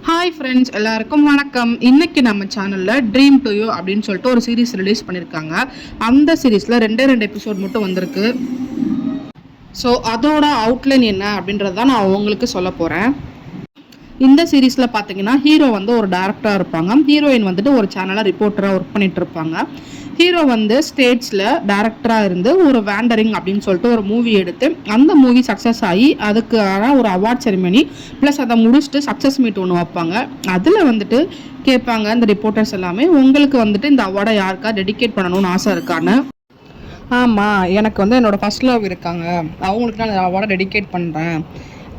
Hi friends, எல்லாருக்கும் வணக்கம். இன்னைக்கு நம்ம சேனலில் ட்ரீம் டு யூ அப்படின்னு சொல்லிட்டு ஒரு சீரிஸ் ரிலீஸ் பண்ணியிருக்காங்க. அந்த சீரீஸில் ரெண்டு எபிசோட் மட்டும் வந்திருக்கு. ஸோ அதோட அவுட்லைன் என்ன அப்படின்றது தான் நான் உங்களுக்கு சொல்ல போகிறேன். இந்த சீரீஸில் பார்த்தீங்கன்னா ஹீரோ வந்து ஒரு டேரக்டராக இருப்பாங்க, ஹீரோயின் வந்துட்டு ஒரு சேனலில் ரிப்போர்ட்டராக ஒர்க் பண்ணிட்டு இருப்பாங்க. ஹீரோ வந்து ஸ்டேட்ஸில் டேரக்டராக இருந்து ஒரு வேண்டரிங் அப்படின்னு சொல்லிட்டு ஒரு மூவி எடுத்து அந்த மூவி சக்ஸஸ் ஆகி அதுக்கான ஒரு அவார்ட் செரிமனி ப்ளஸ் அதை முடிச்சுட்டு சக்ஸஸ் மீட் ஒன்று வைப்பாங்க. அதில் வந்துட்டு கேட்பாங்க இந்த ரிப்போர்ட்டர்ஸ் எல்லாமே, உங்களுக்கு வந்துட்டு இந்த அவார்டை யாருக்கா டெடிகேட் பண்ணணும்னு ஆசை இருக்கான்னு. ஆமாம், எனக்கு வந்து என்னோடய ஃபர்ஸ்ட் லவ் இருக்காங்க, அவங்களுக்கு நான் அந்த அவார்டை டெடிகேட் பண்ணுறேன்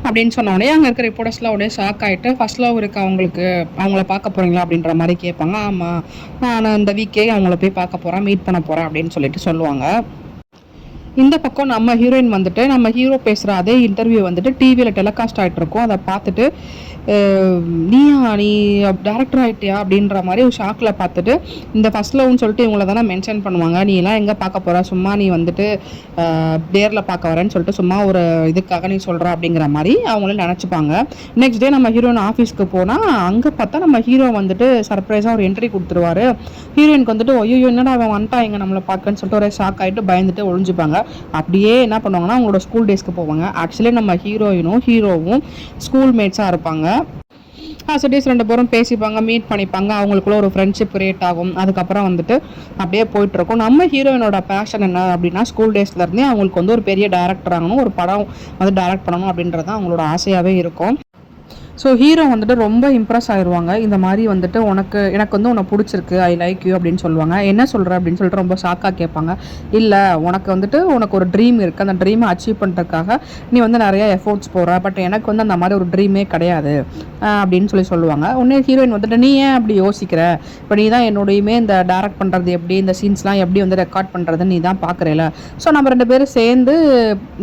அப்படின்னு சொன்னோடனே அங்கே இருக்கிற ரிப்போர்ட்டர்ஸ்லாம் உடனே ஷாக் ஆகிட்டு, ஃபர்ஸ்ட் லவ் இருக்கு அவங்களுக்கு, அவங்கள பார்க்க போகிறீங்களா அப்படின்ற மாதிரி கேட்பாங்க. ஆமாம், நான் இந்த வீக்கே அவங்கள போய் பார்க்க போகிறேன், மீட் பண்ண போகிறேன் அப்படின்னு சொல்லிட்டு சொல்லுவாங்க. இந்த பக்கம் நம்ம ஹீரோயின் வந்துட்டு நம்ம ஹீரோ பேசுகிற அதே இன்டர்வியூ வந்துட்டு டிவியில் டெலிகாஸ்ட் ஆகிட்டு இருக்கும். அதை பார்த்துட்டு நீ டேரக்டர் ஆகிட்டியா அப்படின்ற மாதிரி ஒரு ஷாக்கில் பார்த்துட்டு, இந்த ஃபர்ஸ்ட் லவ்னு சொல்லிட்டு இவங்கள தானே மென்ஷன் பண்ணுவாங்க, நீ எல்லாம் எங்கே பார்க்க போகிற, சும்மா நீ வந்துட்டு டேரில் பார்க்க வரேன்னு சொல்லிட்டு சும்மா ஒரு இதுக்காக நீ சொல்கிற அப்படிங்கிற மாதிரி அவங்களே நினச்சிப்பாங்க. நெக்ஸ்ட் டே நம்ம ஹீரோயின் ஆஃபீஸ்க்கு போனால் அங்கே பார்த்தா நம்ம ஹீரோ வந்துட்டு சர்ப்ரைஸாக ஒரு என்ட்ரி கொடுத்துருவாரு. ஹீரோயினுக்கு வந்துட்டு ஐயோ என்னடா அவன் வந்துட்டா இங்கே நம்மளை பார்க்கன்னு சொல்லிட்டு ஒரு ஷாக் ஆகிட்டு பயந்துட்டு ஒழிஞ்சுப்பாங்க. அப்படியே என்ன பண்ணுவாங்கன்னா அவங்களோட ஸ்கூல் டேஸ்க்கு போவாங்க. ஆக்சுவலி நம்ம ஹீரோவும் ஸ்கூல் மேட்ஸாக இருப்பாங்க. டேஸ் ரெண்டு பேரும் பேசிப்பாங்க, மீட் பண்ணிப்பாங்க, அவங்களுக்குள்ள ஒரு ஃப்ரெண்ட்ஷிப் கிரியேட் ஆகும். அதுக்கப்புறம் வந்துட்டு அப்படியே போயிட்டுருக்கும். நம்ம ஹீரோயினோட பேஷன் என்ன அப்படின்னா, ஸ்கூல் டேஸ்லேருந்தே அவங்களுக்கு வந்து ஒரு பெரிய டேரக்டர் ஆகணும், ஒரு படம் வந்து டேரக்ட் பண்ணணும் அப்படின்றது தான் அவங்களோட ஆசையாகவே இருக்கும். ஸோ ஹீரோ வந்துட்டு ரொம்ப இம்ப்ரெஸ் ஆயிடுவாங்க. இந்த மாதிரி வந்துட்டு எனக்கு வந்து உன்னை பிடிச்சிருக்கு, ஐ லைக் யூ அப்படின்னு சொல்லுவாங்க. என்ன சொல்கிற அப்படின்னு சொல்லிட்டு ரொம்ப ஷாக்காக கேட்பாங்க. இல்லை, உனக்கு ஒரு ட்ரீம் இருக்குது, அந்த ட்ரீமை அச்சீவ் பண்ணுறதுக்காக நீ வந்து நிறைய எஃபோர்ட்ஸ் போகிற, பட் எனக்கு வந்து அந்த மாதிரி ஒரு ட்ரீமே கிடையாது அப்படின்னு சொல்லுவாங்க. உடனே ஹீரோயின் வந்துட்டு நீ ஏன் அப்படி யோசிக்கிற, இப்போ நீ தான் என்னோடையுமே இந்த டேரக்ட் பண்ணுறது எப்படி, இந்த சீன்ஸ்லாம் எப்படி வந்து ரெக்கார்ட் பண்ணுறதுன்னு நீ தான் பார்க்குறேல, ஸோ நம்ம ரெண்டு பேரும் சேர்ந்து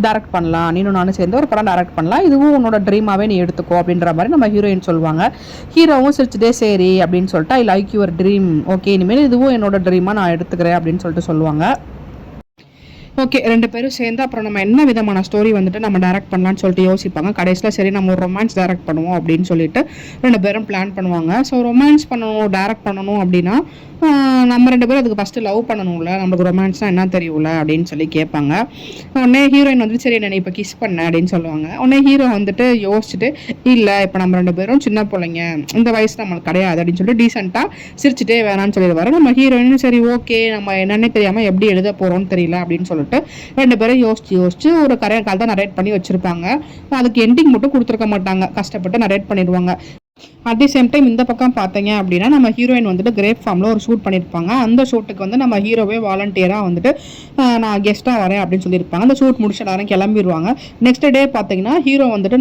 டேரக்ட் பண்ணலாம், நீனும் நானும் சேர்ந்து ஒரு படம் டேரக்ட் பண்ணலாம், இதுவும் உன்னோட ட்ரீமாகவே நீ எடுத்துக்கோ அப்படின்ற மாதிரி நம்ம ஹீரோயின் சொல்லுவாங்க. ஹீரோவும் சிரிச்சுட்டே சரி அப்படின்னு சொல்லிட்டு I like your dream, okay இனிமேல் இதுவும் என்னோட ட்ரீமா நான் எடுத்துக்கிறேன் அப்படின்னு சொல்லிட்டு சொல்லுவாங்க. ஓகே, ரெண்டு பேரும் சேர்ந்து அப்புறம் நம்ம என்ன விதமான ஸ்டோரி வந்துட்டு நம்ம டேரக்ட் பண்ணலான்னு சொல்லிட்டு யோசிப்பாங்க. கடைசியில் சரி நம்ம ஒரு ரொமான்ஸ் டேரக்ட் பண்ணுவோம் அப்படின்னு சொல்லிட்டு ரெண்டு பேரும் பிளான் பண்ணுவாங்க. ஸோ ரொமான்ஸ் பண்ணணும், டேரக்ட் பண்ணணும் அப்படின்னா நம்ம ரெண்டு பேரும் அதுக்கு ஃபஸ்ட்டு லவ் பண்ணணும்ல, நம்மளுக்கு ரொமான்ஸ்னால் என்ன தெரியும்ல அப்படின்னு சொல்லி கேட்பாங்க. உடனே ஹீரோயின் வந்துட்டு சரி என்ன இப்போ கிஸ் பண்ண அப்படின்னு சொல்லுவாங்க. உடனே ஹீரோ வந்துட்டு யோசிச்சுட்டு இல்லை இப்போ நம்ம ரெண்டு பேரும் சின்ன பிள்ளைங்க, இந்த வயசு நம்மளுக்கு கிடையாது அப்படின்னு சொல்லிட்டு டீசெண்டாக சிரிச்சுட்டே வேணான்னு சொல்லிடுவாரு. நம்ம ஹீரோயின் சரி ஓகே நம்ம என்னன்னே தெரியாமல் எப்படி எழுத போகிறோம்னு தெரியல அப்படின்னு சொல்லிட்டு ரெண்டு பேரும் யோசிச்சு ஒரு கதை தான் நரேட் பண்ணி வச்சிருப்பாங்க. அதுக்கு எண்டிங் மட்டும் கொடுத்துருக்க மாட்டாங்க, கஷ்டப்பட்டு நரேட் பண்ணிடுவாங்க. அட் தி சேம் டைம் இந்த பக்கம் பார்த்தீங்க அப்படின்னா நம்ம ஹீரோயின் வந்துட்டு கிரேப் ஃபார்மில் ஒரு ஷூட் பண்ணியிருப்பாங்க. அந்த ஷூட்டுக்கு வந்து நம்ம ஹீரோவே வாலண்டியராக வந்துட்டு நான் கெஸ்ட்டாக வரேன் அப்படின்னு சொல்லியிருப்பாங்க. அந்த ஷூட் முடிச்சு எல்லாரும் கிளம்பிடுவாங்க. நெக்ஸ்ட் டே பார்த்தீங்கன்னா ஹீரோ வந்துட்டு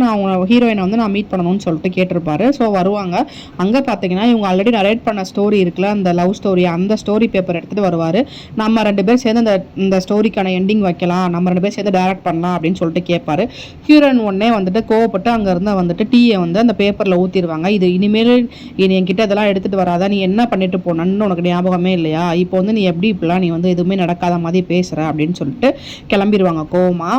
ஹீரோயினை வந்து நான் மீட் பண்ணணும்னு சொல்லிட்டு கேட்டிருப்பாரு. ஸோ வருவாங்க. அங்கே பார்த்தீங்கன்னா இவங்க ஆல்ரெடி நரேட் பண்ண ஸ்டோரி இருக்குல்ல, அந்த லவ் ஸ்டோரி, அந்த ஸ்டோரி பேப்பர் எடுத்துகிட்டு வருவார். நம்ம ரெண்டு பேர் சேர்ந்து இந்த ஸ்டோரிக்கான எண்டிங் வைக்கலாம், நம்ம ரெண்டு பேர் சேர்ந்து டேரக்ட் பண்ணலாம் அப்படின்னு சொல்லிட்டு கேட்பாரு. ஹீரோயின் உடனே வந்துட்டு கோவப்பட்டு அங்கேருந்து வந்துட்டு டீயை வந்து அந்த பேப்பரில் ஊற்றிடுவாங்க. இது இனிமேல் என்கிட்ட இதெல்லாம் எடுத்துகிட்டு வராதா, நீ என்ன பண்ணிட்டு போனன்னு உனக்கு ஞாபகமே இல்லையா, இப்போ வந்து நீ எப்படி இப்படிலாம் நீ வந்து எதுவுமே நடக்காத மாதிரி பேசுகிற அப்படின்னு சொல்லிட்டு கிளம்பிடுவாங்க கோவமா.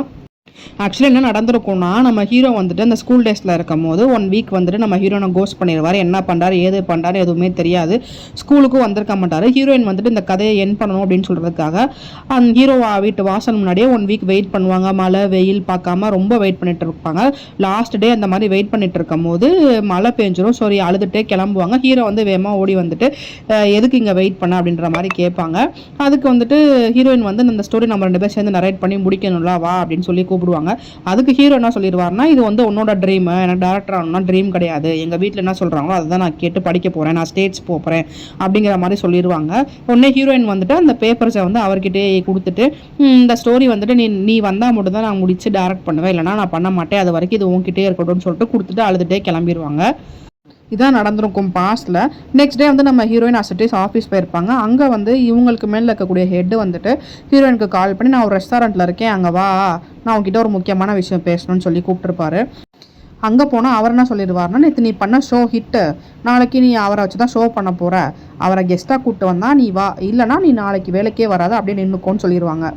ஆக்சுவலி என்ன நடந்திருக்கும்னா நம்ம ஹீரோ வந்துட்டு அந்த ஸ்கூல் டேஸில் இருக்கும் போது 1 வீக் வந்துட்டு நம்ம ஹீரோனை கோஸ்ட் பண்ணிடுவார். என்ன பண்ணுறாரு ஏது பண்ணுறாரு எதுவுமே தெரியாது, ஸ்கூலுக்கும் வந்திருக்க மாட்டார். ஹீரோயின் வந்துட்டு இந்த கதையை என் பண்ணணும் அப்படின்னு சொல்கிறதுக்காக அந்த ஹீரோ வீட்டு வாசல் முன்னாடியே 1 வீக் வெயிட் பண்ணுவாங்க. மழை வெயில் பார்க்காம ரொம்ப வெயிட் பண்ணிட்டு இருப்பாங்க. லாஸ்ட் டே அந்த மாதிரி வெயிட் பண்ணிட்டு இருக்கும் போது மழை பெஞ்சிரும். சாரி அழுதுகிட்டே கிளம்புவாங்க. ஹீரோ வந்து வேகமாக ஓடி வந்துட்டு எதுக்கு இங்கே வெயிட் பண்ண அப்படின்ற மாதிரி கேட்பாங்க. அதுக்கு வந்துட்டு ஹீரோயின் வந்து இந்த ஸ்டோரி நம்ம ரெண்டு பேர் சேர்ந்து நரேட் பண்ணி முடிக்கணும்ல வா அப்படின்னு சொல்லி கூப்பிடுவாங்க. அதுக்கு ஹீரோ என்ன சொல்லிடுவாருன்னா இது வந்து உன்னோட ட்ரீம், எனக்கு டேரக்டர் ஆகணும்னா ட்ரீம் கிடையாது, எங்கள் வீட்டில் என்ன சொல்கிறாங்களோ அதை தான் நான் கேட்டு படிக்க போகிறேன், நான் ஸ்டேட்ஸ் போகிறேன் அப்படிங்கிற மாதிரி சொல்லிடுவாங்க. உடனே ஹீரோயின் வந்துட்டு அந்த பேப்பர்ஸை வந்து அவர்கிட்டே கொடுத்துட்டு இந்த ஸ்டோரி வந்துட்டு நீ வந்தால் மட்டும் தான் நான் முடிச்சு டேரக்ட் பண்ணுவேன், இல்லைனா நான் பண்ண மாட்டேன், அது வரைக்கும் இது உங்ககிட்டே இருக்கட்டும்னு சொல்லிட்டு கொடுத்துட்டு அழுதுகிட்டே கிளம்பிடுவாங்க. இதான் நடந்திருக்கும் பாஸ்டில். நெக்ஸ்ட் டே வந்து நம்ம ஹீரோயின் அசட்டிஸ் ஆஃபீஸ் போயிருப்பாங்க. அங்கே வந்து இவங்களுக்கு மேலே இருக்கக்கூடிய ஹெட்டு வந்துட்டு ஹீரோயினுக்கு கால் பண்ணி நான் ஒரு ரெஸ்டாரண்ட்டில் இருக்கேன், அங்கே வா, நான் உங்ககிட்ட ஒரு முக்கியமான விஷயம் பேசணும்னு சொல்லி கூப்பிட்டுருப்பாரு. அங்கே போனால் அவர் என்ன சொல்லிடுவார்னா, நேற்று நீ பண்ண ஷோ ஹிட்டு, நாளைக்கு நீ அவரை வச்சு தான் ஷோ பண்ண போகிற, அவரை கெஸ்ட்டாக கூப்பிட்டு வந்தால் நீ வா, இல்லைனா நீ நாளைக்கு வேலைக்கே வராத அப்படியே நின்றுக்கோன்னு சொல்லிடுவாங்க.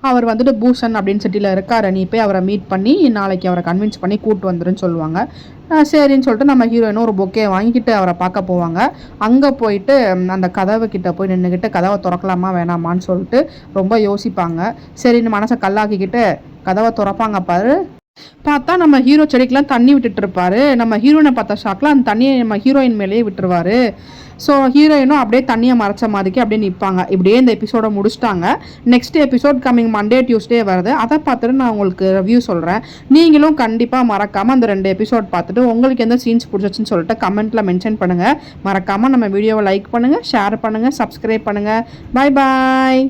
அவர் வந்துட்டு பூஷன் அப்படின்னு சிட்டியில் இருக்காரு, நீ போய் அவரை மீட் பண்ணி நாளைக்கு அவரை கன்வின்ஸ் பண்ணி கூப்பிட்டு வந்துருன்னு சொல்லுவாங்க. சரின்னு சொல்லிட்டு நம்ம ஹீரோயினும் ஒரு பொக்கே வாங்கிக்கிட்டு அவரை பார்க்க போவாங்க. அங்கே போயிட்டு அந்த கதவு கிட்ட போய் நின்றுக்கிட்டு கதவை திறக்கலாமா வேணாமான்னு சொல்லிட்டு ரொம்ப யோசிப்பாங்க. சரின்னு மனசை கல்லாக்கிக்கிட்டு கதவை திறப்பாங்க பாரு. பார்த்தா நம்ம ஹீரோ செடிக்கெலாம் தண்ணி விட்டுட்டு இருப்பாரு. நம்ம ஹீரோயினை பார்த்த ஷாக்கில் அந்த தண்ணியை நம்ம ஹீரோயின் மேலேயே விட்டுருவாரு. ஸோ ஹீரோயினும் அப்படியே தண்ணியை மறைச்ச மாதிரிக்கு அப்படியே நிற்பாங்க. இப்படியே இந்த எபிசோடை முடிச்சிட்டாங்க. Next episode coming Monday Tuesday வருது. அதை பார்த்துட்டு நான் உங்களுக்கு ரிவ்யூ சொல்கிறேன். நீங்களும் கண்டிப்பாக மறக்காமல் அந்த 2 எபிசோட் பார்த்துட்டு உங்களுக்கு எந்த சீன்ஸ் பிடிச்சிச்சுன்னு சொல்லிட்டு கமெண்ட்டில் மென்ஷன் பண்ணுங்கள். மறக்காமல் நம்ம வீடியோவை லைக் பண்ணுங்கள், ஷேர் பண்ணுங்கள், சப்ஸ்கிரைப் பண்ணுங்கள். பாய் பாய்.